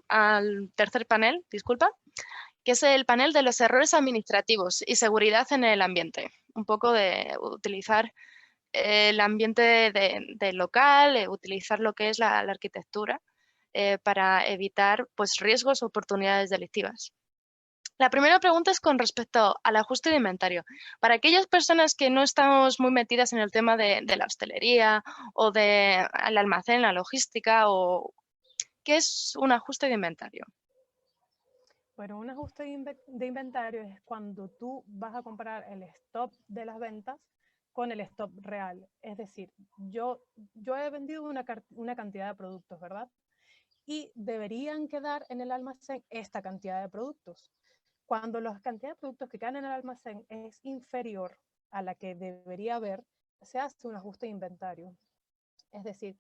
al tercer panel, disculpa, que es el panel de los errores administrativos y seguridad en el ambiente. Un poco de utilizar el ambiente de local, utilizar lo que es la arquitectura para evitar pues, riesgos o oportunidades delictivas. La primera pregunta es con respecto al ajuste de inventario. Para aquellas personas que no estamos muy metidas en el tema de la hostelería o del almacén, la logística, ¿qué es un ajuste de inventario? Bueno, un ajuste de inventario es cuando tú vas a comparar el stop de las ventas con el stop real. Es decir, yo he vendido una cantidad de productos, ¿verdad? Y deberían quedar en el almacén esta cantidad de productos. Cuando la cantidad de productos que quedan en el almacén es inferior a la que debería haber, se hace un ajuste de inventario. Es decir,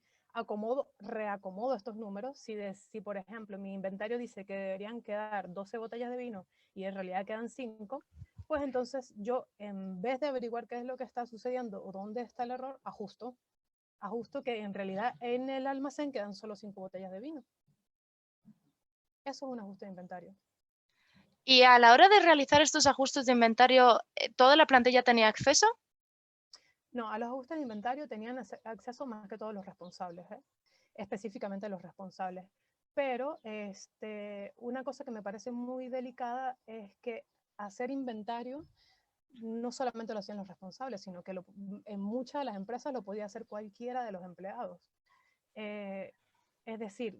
reacomodo estos números. Si, por ejemplo, mi inventario dice que deberían quedar 12 botellas de vino y en realidad quedan 5, pues entonces yo, en vez de averiguar qué es lo que está sucediendo o dónde está el error, ajusto que en realidad en el almacén quedan solo 5 botellas de vino. Eso es un ajuste de inventario. Y a la hora de realizar estos ajustes de inventario, ¿toda la plantilla tenía acceso? No, a los ajustes de inventario tenían acceso más que todos los responsables, específicamente los responsables. Pero una cosa que me parece muy delicada es que hacer inventario no solamente lo hacían los responsables, sino que en muchas de las empresas lo podía hacer cualquiera de los empleados. Es decir,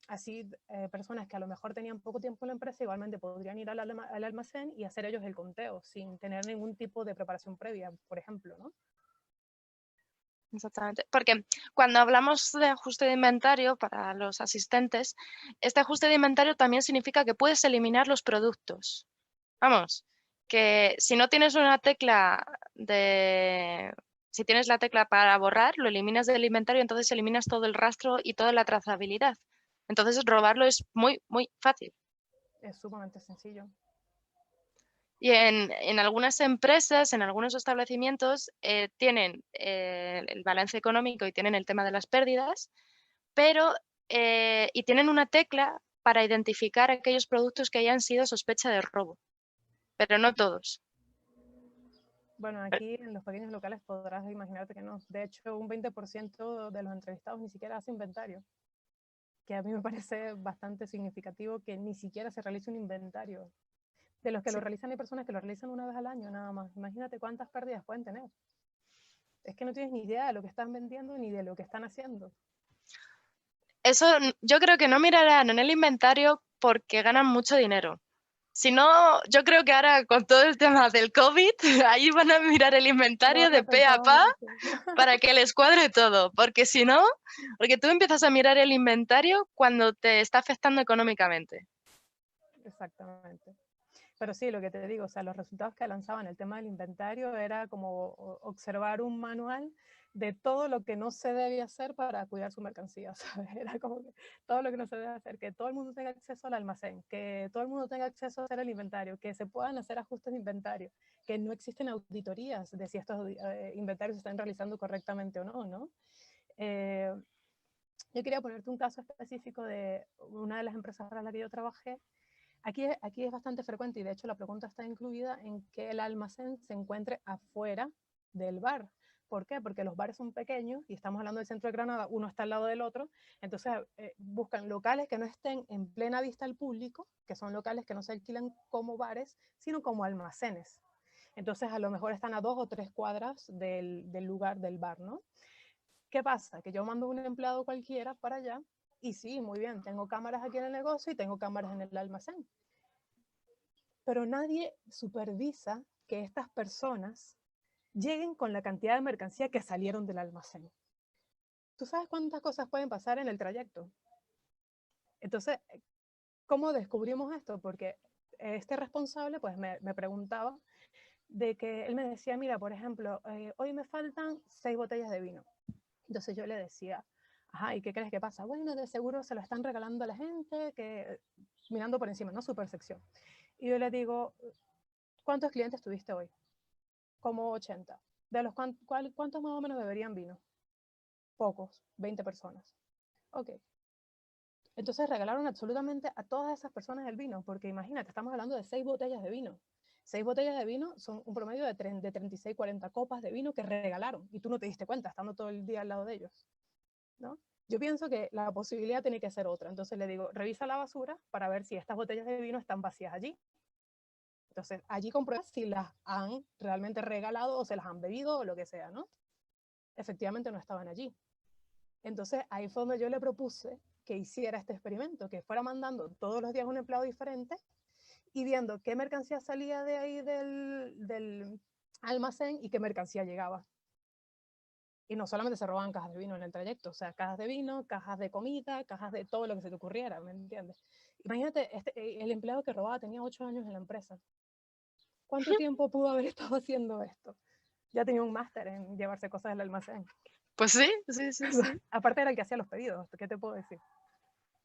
así personas que a lo mejor tenían poco tiempo en la empresa igualmente podrían ir al almacén y hacer ellos el conteo sin tener ningún tipo de preparación previa, por ejemplo, ¿no? Exactamente, porque cuando hablamos de ajuste de inventario para los asistentes, este ajuste de inventario también significa que puedes eliminar los productos. Vamos, que si no tienes una tecla si tienes la tecla para borrar, lo eliminas del inventario, entonces eliminas todo el rastro y toda la trazabilidad. Entonces robarlo es muy, muy fácil. Es sumamente sencillo. Y en algunas empresas, en algunos establecimientos, tienen el balance económico y tienen el tema de las pérdidas, pero y tienen una tecla para identificar aquellos productos que hayan sido sospecha de robo, pero no todos. Bueno, aquí en los pequeños locales podrás imaginarte que no. De hecho, un 20% de los entrevistados ni siquiera hace inventario, que a mí me parece bastante significativo que ni siquiera se realice un inventario. De los que lo Sí. realizan hay personas que lo realizan una vez al año nada más. Imagínate cuántas pérdidas pueden tener. Es que no tienes ni idea de lo que están vendiendo ni de lo que están haciendo. Eso yo creo que no mirarán en el inventario porque ganan mucho dinero. Si no, yo creo que ahora con todo el tema del COVID, ahí van a mirar el No inventario de había pe a pensado pa en eso. para que les cuadre todo, porque si no, porque tú empiezas a mirar el inventario cuando te está afectando económicamente. Exactamente. Pero sí, lo que te digo, o sea, los resultados que lanzaban el tema del inventario era como observar un manual de todo lo que no se debe hacer para cuidar su mercancía, ¿sabes? Era como que todo lo que no se debe hacer, que todo el mundo tenga acceso al almacén, que todo el mundo tenga acceso a hacer el inventario, que se puedan hacer ajustes de inventario, que no existen auditorías de si estos inventarios se están realizando correctamente o no, ¿no? Eh, yo quería ponerte un caso específico de una de las empresas para las que yo trabajé. Aquí es bastante frecuente y de hecho la pregunta está incluida en que el almacén se encuentre afuera del bar. ¿Por qué? Porque los bares son pequeños y estamos hablando del centro de Granada, uno está al lado del otro, entonces buscan locales que no estén en plena vista al público, que son locales que no se alquilan como bares, sino como almacenes. Entonces a lo mejor están a 2 o 3 cuadras del lugar del bar, ¿no? ¿Qué pasa? Que yo mando un empleado cualquiera para allá y sí, muy bien, tengo cámaras aquí en el negocio y tengo cámaras en el almacén. Pero nadie supervisa que estas personas lleguen con la cantidad de mercancía que salieron del almacén. ¿Tú sabes cuántas cosas pueden pasar en el trayecto? Entonces, ¿cómo descubrimos esto? Porque este responsable pues me preguntaba de que él me decía, mira, por ejemplo, hoy me faltan 6 botellas de vino. Entonces yo le decía, ajá, ¿y qué crees que pasa? Bueno, de seguro se lo están regalando a la gente, que mirando por encima, ¿no? Su percepción. Y yo le digo, ¿cuántos clientes tuviste hoy? Como 80. ¿De los cuántos más o menos beberían vino? Pocos, 20 personas. Ok. Entonces regalaron absolutamente a todas esas personas el vino, porque imagínate, estamos hablando de 6 botellas de vino. 6 botellas de vino son un promedio de 36, 40 copas de vino que regalaron y tú no te diste cuenta estando todo el día al lado de ellos, ¿no? Yo pienso que la posibilidad tiene que ser otra. Entonces le digo, revisa la basura para ver si estas botellas de vino están vacías allí. Entonces allí compruebas si las han realmente regalado o se las han bebido o lo que sea, ¿no? Efectivamente no estaban allí. Entonces ahí fue donde yo le propuse que hiciera este experimento, que fuera mandando todos los días un empleado diferente y viendo qué mercancía salía de ahí del almacén y qué mercancía llegaba. Y no solamente se robaban cajas de vino en el trayecto, o sea, cajas de vino, cajas de comida, cajas de todo lo que se te ocurriera, ¿me entiendes? Imagínate, el empleado que robaba tenía 8 años en la empresa. ¿Cuánto tiempo pudo haber estado haciendo esto? Ya tenía un máster en llevarse cosas del almacén. Pues sí, sí, sí, sí. Aparte era el que hacía los pedidos, ¿qué te puedo decir?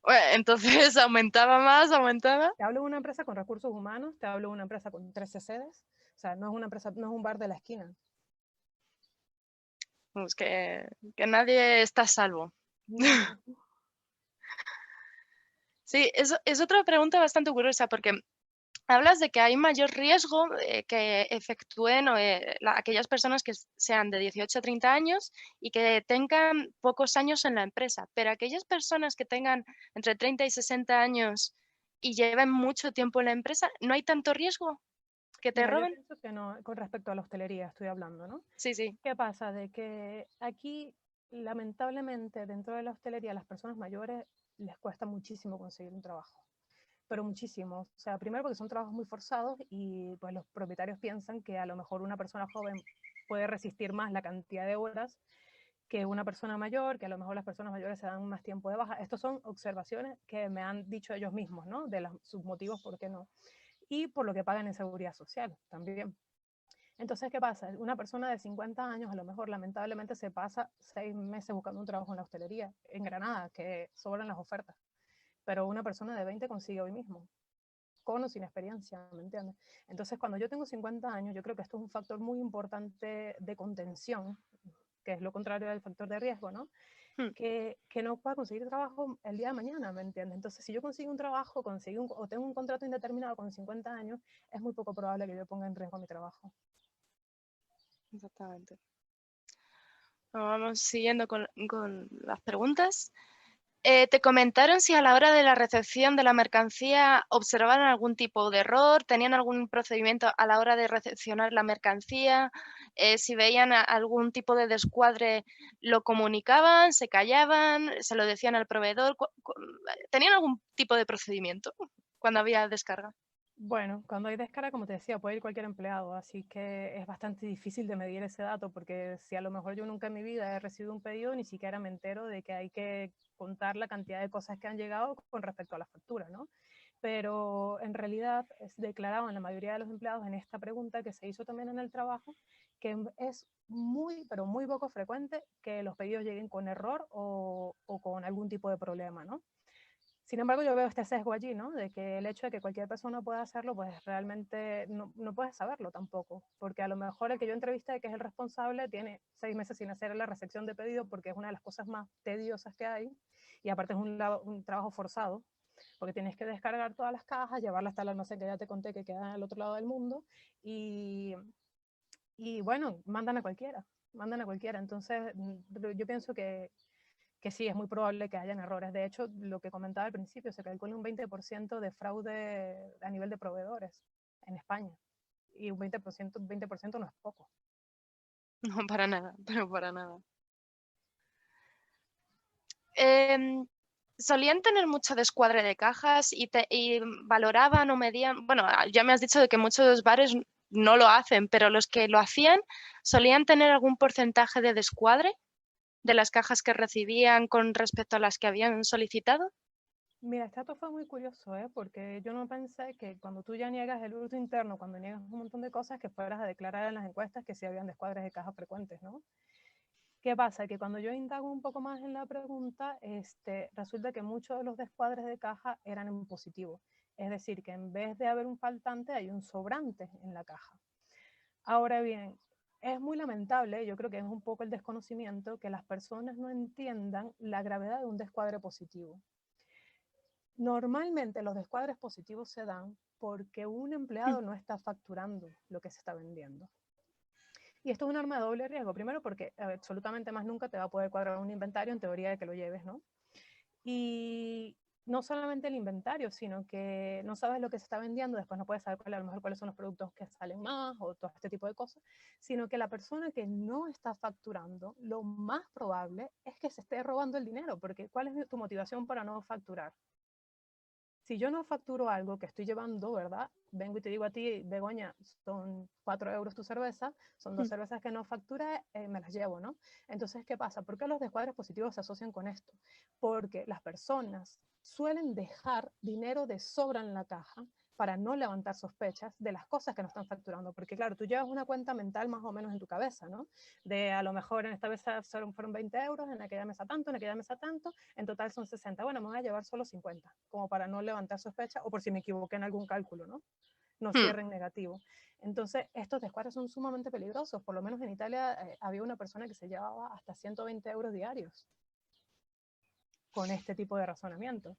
Bueno, entonces aumentaba más, aumentaba. Te hablo de una empresa con recursos humanos, te hablo de una empresa con 13 sedes, o sea, no es una empresa, no es un bar de la esquina. Pues que nadie está a salvo. No. Sí, es otra pregunta bastante curiosa porque hablas de que hay mayor riesgo que efectúen aquellas personas que sean de 18 a 30 años y que tengan pocos años en la empresa, pero aquellas personas que tengan entre 30 y 60 años y lleven mucho tiempo en la empresa, ¿no hay tanto riesgo que te Mira, yo roben? pienso que no, con respecto a la hostelería estoy hablando, ¿no? Sí, sí. ¿Qué pasa? De que aquí, lamentablemente, dentro de la hostelería, a las personas mayores les cuesta muchísimo conseguir un trabajo, pero muchísimo. O sea, primero porque son trabajos muy forzados y pues los propietarios piensan que a lo mejor una persona joven puede resistir más la cantidad de horas que una persona mayor, que a lo mejor las personas mayores se dan más tiempo de baja. Estos son observaciones que me han dicho ellos mismos, ¿no? De sus motivos por qué no. Y por lo que pagan en seguridad social también. Entonces, ¿qué pasa? Una persona de 50 años a lo mejor lamentablemente se pasa 6 meses buscando un trabajo en la hostelería, en Granada, que sobran las ofertas. Pero una persona de 20 consigue hoy mismo, con o sin experiencia, ¿me entiendes? Entonces, cuando yo tengo 50 años, yo creo que esto es un factor muy importante de contención, que es lo contrario del factor de riesgo, ¿no? Hmm. Que no pueda conseguir trabajo el día de mañana, ¿me entiendes? Entonces, si yo consigo un trabajo, o tengo un contrato indeterminado con 50 años, es muy poco probable que yo ponga en riesgo mi trabajo. Exactamente. Vamos siguiendo con las preguntas. ¿Te comentaron si a la hora de la recepción de la mercancía observaron algún tipo de error? ¿Tenían algún procedimiento a la hora de recepcionar la mercancía? Si veían algún tipo de descuadre, ¿lo comunicaban? ¿Se callaban? ¿Se lo decían al proveedor? ¿Tenían algún tipo de procedimiento cuando había descarga? Bueno, cuando hay descarga, como te decía, puede ir cualquier empleado, así que es bastante difícil de medir ese dato, porque si a lo mejor yo nunca en mi vida he recibido un pedido, ni siquiera me entero de que hay que contar la cantidad de cosas que han llegado con respecto a la factura, ¿no? Pero en realidad es declarado en la mayoría de los empleados en esta pregunta que se hizo también en el trabajo, que es muy, pero muy poco frecuente que los pedidos lleguen con error o con algún tipo de problema, ¿no? Sin embargo, yo veo este sesgo allí, ¿no? De que el hecho de que cualquier persona pueda hacerlo, pues realmente no puedes saberlo tampoco, porque a lo mejor el que yo entrevisté, que es el responsable, tiene 6 meses sin hacer la recepción de pedido porque es una de las cosas más tediosas que hay, y aparte es un trabajo forzado, porque tienes que descargar todas las cajas, llevarlas hasta el almacén que ya te conté que queda al otro lado del mundo, y, y bueno, mandan a cualquiera. Entonces, yo pienso que sí, es muy probable que hayan errores. De hecho, lo que comentaba al principio, se calcula un 20% de fraude a nivel de proveedores en España. Y un 20% no es poco. No, para nada, pero para nada. Em, ¿Solían tener mucho descuadre de cajas y valoraban o medían? Bueno, ya me has dicho de que muchos bares no lo hacen, pero los que lo hacían, ¿solían tener algún porcentaje de descuadre de las cajas que recibían con respecto a las que habían solicitado? Mira, este dato fue muy curioso, ¿eh? Porque yo no pensé que cuando tú ya niegas el hurto interno, cuando niegas un montón de cosas, que fueras a declarar en las encuestas que sí habían descuadres de cajas frecuentes, ¿no? ¿Qué pasa? Que cuando yo indago un poco más en la pregunta, resulta que muchos de los descuadres de caja eran en positivo. Es decir, que en vez de haber un faltante, hay un sobrante en la caja. Ahora bien, es muy lamentable, yo creo que es un poco el desconocimiento, que las personas no entiendan la gravedad de un descuadre positivo. Normalmente los descuadres positivos se dan porque un empleado no está facturando lo que se está vendiendo. Y esto es un arma de doble riesgo. Primero porque absolutamente más nunca te va a poder cuadrar un inventario en teoría de que lo lleves, ¿no? Y no solamente el inventario, sino que no sabes lo que se está vendiendo, después no puedes saber a lo mejor cuáles son los productos que salen más o todo este tipo de cosas, sino que la persona que no está facturando, lo más probable es que se esté robando el dinero, porque ¿cuál es tu motivación para no facturar? Si yo no facturo algo que estoy llevando, ¿verdad? Vengo y te digo a ti, Begoña, son 4 euros tu cerveza, son 2 cervezas que no facturé, me las llevo, ¿no? Entonces, ¿qué pasa? ¿Por qué los descuadres positivos se asocian con esto? Porque las personas suelen dejar dinero de sobra en la caja para no levantar sospechas de las cosas que no están facturando. Porque claro, tú llevas una cuenta mental más o menos en tu cabeza, ¿no? De a lo mejor en esta vez fueron 20 euros, en aquella mesa tanto, en aquella mesa tanto, en total son 60. Bueno, me voy a llevar solo 50, como para no levantar sospecha o por si me equivoqué en algún cálculo, ¿no? No cierren negativo. Entonces, estos descuadres son sumamente peligrosos. Por lo menos en Italia había una persona que se llevaba hasta 120 euros diarios con este tipo de razonamiento.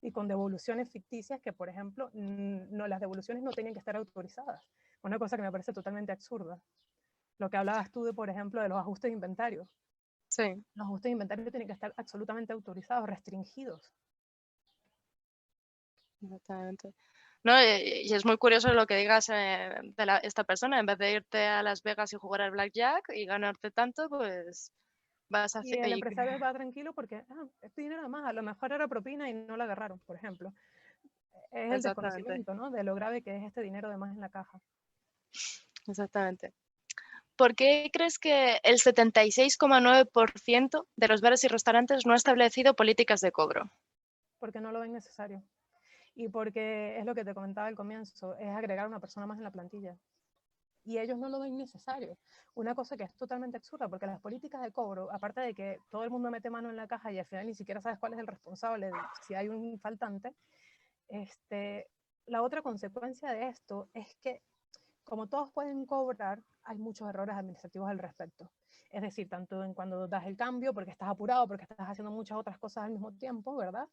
Y con devoluciones ficticias que, por ejemplo, no, las devoluciones no tenían que estar autorizadas. Una cosa que me parece totalmente absurda. Lo que hablabas tú de, por ejemplo, de los ajustes de inventario. Sí. Los ajustes de inventario tienen que estar absolutamente autorizados, restringidos. Exactamente. No, y es muy curioso lo que digas de esta persona. En vez de irte a Las Vegas y jugar al blackjack y ganarte tanto, pues vas a... Y el empresario va tranquilo porque este dinero además a lo mejor era propina y no la agarraron, por ejemplo. Es el Exactamente, desconocimiento, ¿no? De lo grave que es este dinero de más en la caja. exactamente. ¿Por qué crees que el 76,9% de los bares y restaurantes no ha establecido políticas de cobro? Porque no lo ven necesario. Y porque es lo que te comentaba al comienzo, es agregar una persona más en la plantilla. Y ellos no lo ven necesario. Una cosa que es totalmente absurda, porque las políticas de cobro, aparte de que todo el mundo mete mano en la caja y al final ni siquiera sabes cuál es el responsable si hay un faltante, la otra consecuencia de esto es que como todos pueden cobrar, hay muchos errores administrativos al respecto. Es decir, tanto en cuando das el cambio, porque estás apurado, porque estás haciendo muchas otras cosas al mismo tiempo, ¿verdad?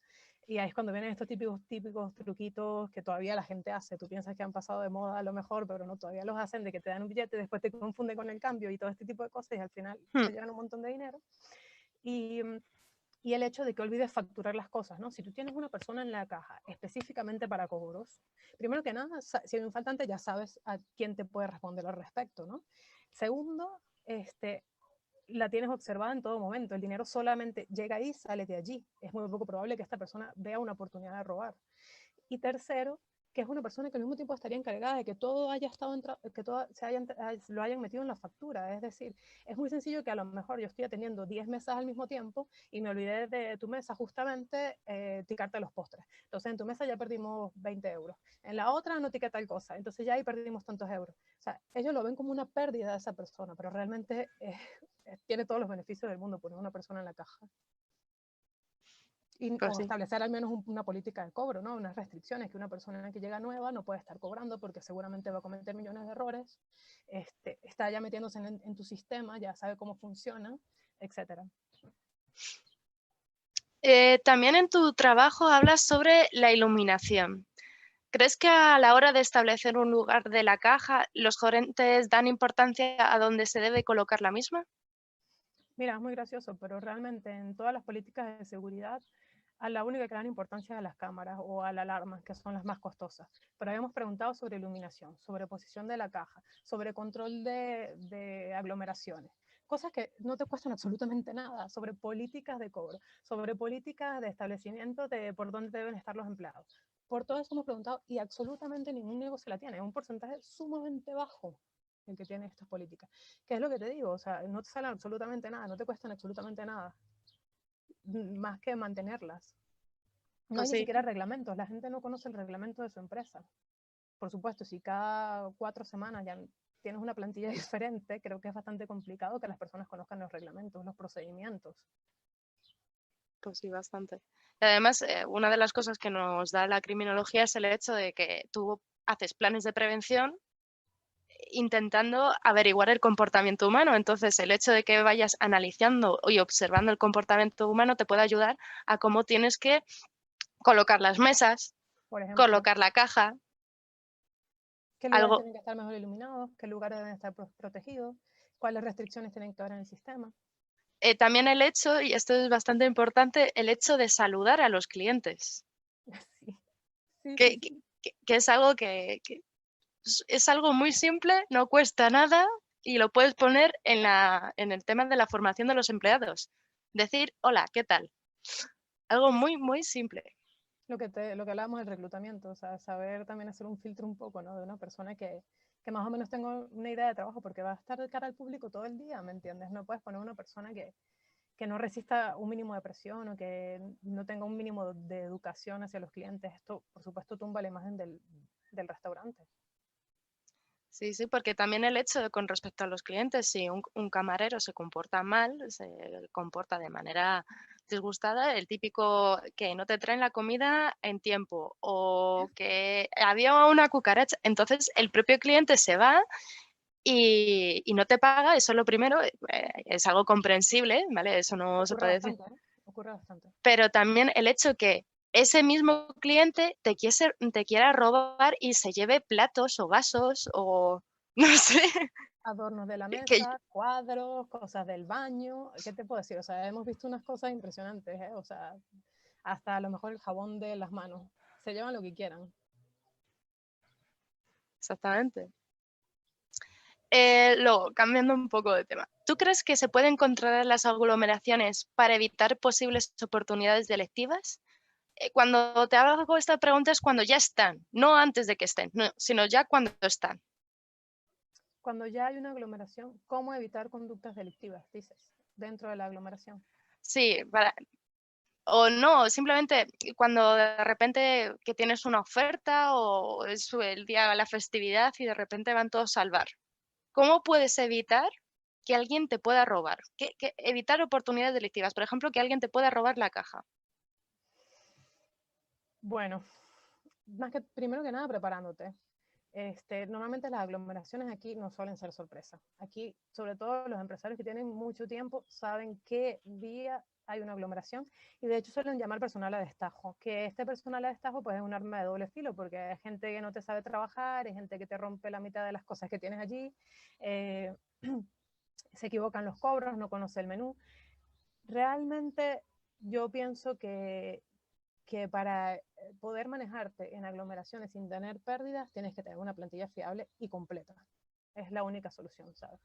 Y ahí es cuando vienen estos típicos truquitos que todavía la gente hace. Tú piensas que han pasado de moda a lo mejor, pero no, todavía los hacen, de que te dan un billete, después te confunden con el cambio y todo este tipo de cosas y al final se llevan un montón de dinero. Y y el hecho de que olvides facturar las cosas, ¿no? Si tú tienes una persona en la caja específicamente para cobros, primero que nada, si hay un faltante ya sabes a quién te puede responder al respecto, ¿no? Segundo, la tienes observada en todo momento, el dinero solamente llega ahí, sale de allí. Es muy poco probable que esta persona vea una oportunidad de robar. Y tercero, que es una persona que al mismo tiempo estaría encargada de que todo haya estado que todo lo hayan metido en la factura. Es decir, es muy sencillo que a lo mejor yo estoy atendiendo 10 mesas al mismo tiempo y me olvidé de tu mesa justamente ticarte los postres. Entonces en tu mesa ya perdimos 20 euros. En la otra no tica tal cosa. Entonces ya ahí perdimos tantos euros. O sea, ellos lo ven como una pérdida de esa persona, pero realmente tiene todos los beneficios del mundo poner una persona en la caja. Pues O sí. establecer al menos una política de cobro, ¿no? Unas restricciones, que una persona que llega nueva no puede estar cobrando porque seguramente va a cometer millones de errores, está ya metiéndose en tu sistema, ya sabe cómo funciona, etc. También en tu trabajo hablas sobre la iluminación. ¿Crees que a la hora de establecer un lugar de la caja, los gerentes dan importancia a dónde se debe colocar la misma? Mira, es muy gracioso, pero realmente en todas las políticas de seguridad, a la única que dan importancia es a las cámaras o a la alarma, que son las más costosas. Pero habíamos preguntado sobre iluminación, sobre posición de la caja, sobre control de aglomeraciones. Cosas que no te cuestan absolutamente nada, sobre políticas de cobro, sobre políticas de establecimiento de por dónde deben estar los empleados. Por todo eso hemos preguntado y absolutamente ningún negocio la tiene. Es un porcentaje sumamente bajo el que tiene estas políticas. ¿Qué es lo que te digo? O sea, no te salen absolutamente nada, no te cuestan absolutamente nada, más que mantenerlas. No hay Pues ni sí. siquiera reglamentos, la gente no conoce el reglamento de su empresa. Por supuesto, si cada 4 semanas ya tienes una plantilla diferente, creo que es bastante complicado que las personas conozcan los reglamentos, los procedimientos. Pues sí, bastante. Y además, una de las cosas que nos da la criminología es el hecho de que tú haces planes de prevención intentando averiguar el comportamiento humano. Entonces, el hecho de que vayas analizando y observando el comportamiento humano te puede ayudar a cómo tienes que colocar las mesas, Por ejemplo, colocar la caja, ¿qué lugares algo. tienen que estar mejor iluminados? ¿Qué lugares deben estar protegidos? ¿Cuáles restricciones tienen que haber en el sistema? También el hecho, y esto es bastante importante, el hecho de saludar a los clientes, Sí, sí, que, que- sí. que es algo que es algo muy simple, no cuesta nada y lo puedes poner en el tema de la formación de los empleados. Decir, hola, ¿qué tal? Algo Sí, sí. muy, muy simple. Lo que hablábamos del reclutamiento, o sea, saber también hacer un filtro un poco, ¿no? De una persona que más o menos tenga una idea de trabajo, porque va a estar de cara al público todo el día, ¿me entiendes? No puedes poner una persona que no resista un mínimo de presión o que no tenga un mínimo de educación hacia los clientes. Esto, por supuesto, tumba la imagen del restaurante. Sí, sí, porque también el hecho de con respecto a los clientes, si un camarero se comporta mal, se comporta de manera disgustada, el típico que no te traen la comida en tiempo o que había una cucaracha, entonces el propio cliente se va y no te paga, eso es lo primero, es algo comprensible, ¿vale? Eso no se Ocurre puede decir. bastante, ¿eh? Ocurre bastante. Pero también el hecho que ese mismo cliente te quiera robar y se lleve platos o vasos o no sé, Adornos de la que mesa, cuadros, cosas del baño, ¿qué te puedo decir? O sea, hemos visto unas cosas impresionantes, ¿eh? O sea, hasta a lo mejor el jabón de las manos. Se llevan lo que quieran. exactamente. Luego, cambiando un poco de tema, ¿tú crees que se pueden controlar las aglomeraciones para evitar posibles oportunidades delictivas? Cuando te hago esta pregunta es cuando ya están, no antes de que estén, no, sino ya cuando están. Cuando ya hay una aglomeración, ¿cómo evitar conductas delictivas, dices, dentro de la aglomeración? Sí, o no, simplemente cuando de repente que tienes una oferta o es el día de la festividad y de repente van todos al bar. ¿Cómo puedes evitar que alguien te pueda robar? Evitar oportunidades delictivas, por ejemplo, que alguien te pueda robar la caja. Bueno, más que primero que nada preparándote. Normalmente las aglomeraciones aquí no suelen ser sorpresa. Aquí, sobre todo los empresarios que tienen mucho tiempo, saben qué día hay una aglomeración y de hecho suelen llamar personal a destajo, que este personal a destajo pues es un arma de doble filo porque hay gente que no te sabe trabajar, hay gente que te rompe la mitad de las cosas que tienes allí, eh, se equivocan los cobros, no conoce el menú. Realmente yo pienso que para poder manejarte en aglomeraciones sin tener pérdidas, tienes que tener una plantilla fiable y completa. Es la única solución, ¿sabes?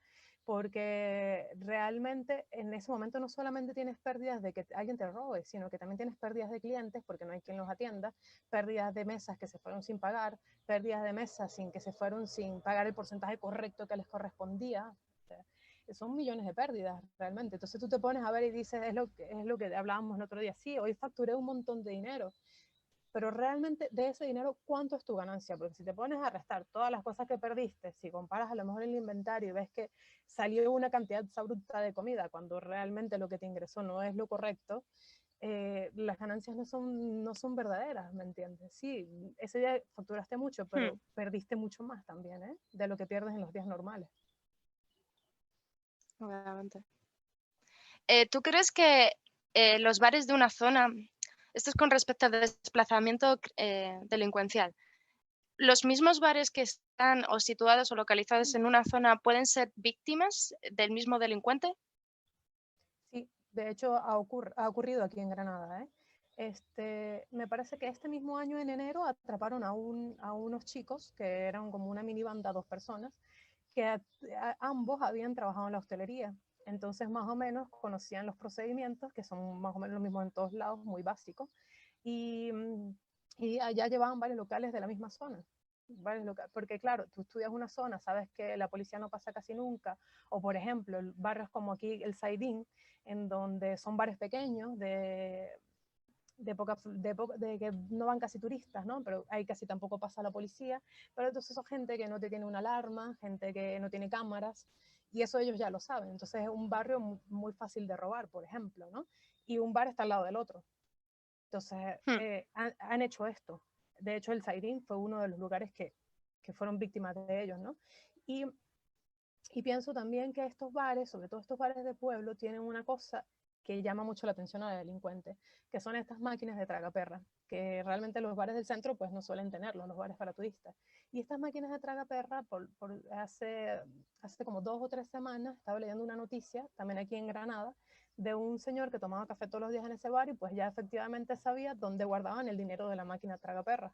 Porque realmente en ese momento no solamente tienes pérdidas de que alguien te robe, sino que también tienes pérdidas de clientes porque no hay quien los atienda, pérdidas de mesas que se fueron sin pagar, pérdidas de mesas sin que se fueron sin pagar el porcentaje correcto que les correspondía. O sea, son millones de pérdidas realmente. Entonces tú te pones a ver y dices, es lo que hablábamos el otro día, sí, hoy facturé un montón de dinero, pero realmente de ese dinero, ¿cuánto es tu ganancia? Porque si te pones a restar todas las cosas que perdiste, si comparas a lo mejor el inventario y ves que salió una cantidad bruta de comida cuando realmente lo que te ingresó no es lo correcto, las ganancias no son verdaderas, ¿me entiendes? Sí, ese día facturaste mucho, Hmm, pero perdiste mucho más también, ¿eh? De lo que pierdes en los días normales. obviamente. ¿Tú crees que los bares de una zona, esto es con respecto al desplazamiento delincuencial, los mismos bares que están o situados o localizados en una zona pueden ser víctimas del mismo delincuente? Sí, de hecho ha ocurrido aquí en Granada, ¿eh? Me parece que este mismo año en enero atraparon a unos chicos que eran como una mini banda, dos personas, que ambos habían trabajado en la hostelería. Entonces, más o menos conocían los procedimientos, que son más o menos los mismos en todos lados, muy básicos, y, y allá llevaban varios locales de la misma zona. Porque claro, tú estudias una zona, sabes que la policía no pasa casi nunca, o por ejemplo, barrios como aquí el Saidín, en donde son bares pequeños de que no van casi turistas, ¿no? Pero ahí casi tampoco pasa la policía, pero entonces son gente que no te tiene una alarma, gente que no tiene cámaras, y eso ellos ya lo saben. Entonces es un barrio muy fácil de robar, por ejemplo, ¿no? Y un bar está al lado del otro. Entonces Hmm, han hecho esto. De hecho, el Sairín fue uno de los lugares que fueron víctimas de ellos, ¿no? Y, y pienso también que estos bares, sobre todo estos bares de pueblo, tienen una cosa que llama mucho la atención a la delincuente, que son estas máquinas de tragaperra, que realmente los bares del centro pues no suelen tenerlo, los bares para turistas. Y estas máquinas de tragaperra, hace como 2 o 3 semanas, estaba leyendo una noticia, también aquí en Granada, de un señor que tomaba café todos los días en ese bar y pues ya efectivamente sabía dónde guardaban el dinero de la máquina tragaperra.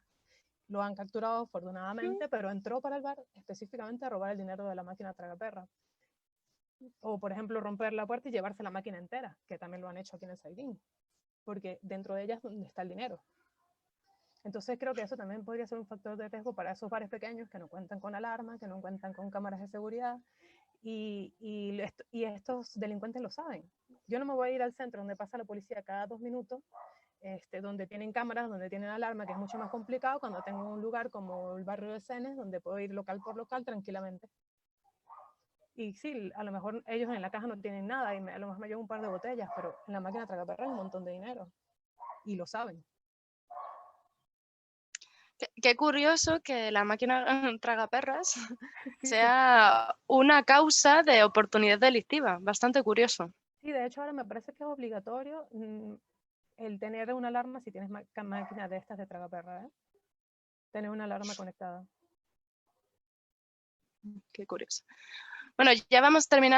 Lo han capturado afortunadamente, pero entró para el bar específicamente a robar el dinero de la máquina tragaperra. O, por ejemplo, romper la puerta y llevarse la máquina entera, que también lo han hecho aquí en el Saidín, porque dentro de ella es donde está el dinero. Entonces creo que eso también podría ser un factor de riesgo para esos bares pequeños que no cuentan con alarma, que no cuentan con cámaras de seguridad, y estos delincuentes lo saben. Yo no me voy a ir al centro donde pasa la policía cada 2 minutos, donde tienen cámaras, donde tienen alarma, que es mucho más complicado, cuando tengo un lugar como el barrio de Cenes, donde puedo ir local por local tranquilamente. Y sí, a lo mejor ellos en la caja no tienen nada, y a lo mejor me llevo un par de botellas, pero en la máquina tragaperra hay un montón de dinero, y lo saben. Qué curioso que la máquina tragaperras Sí, sea una causa de oportunidad delictiva, bastante curioso. sí, de hecho ahora me parece que es obligatorio el tener una alarma si tienes máquinas de estas de tragaperra, ¿eh? Tener una alarma conectada. Qué curioso. Bueno, ya vamos terminando.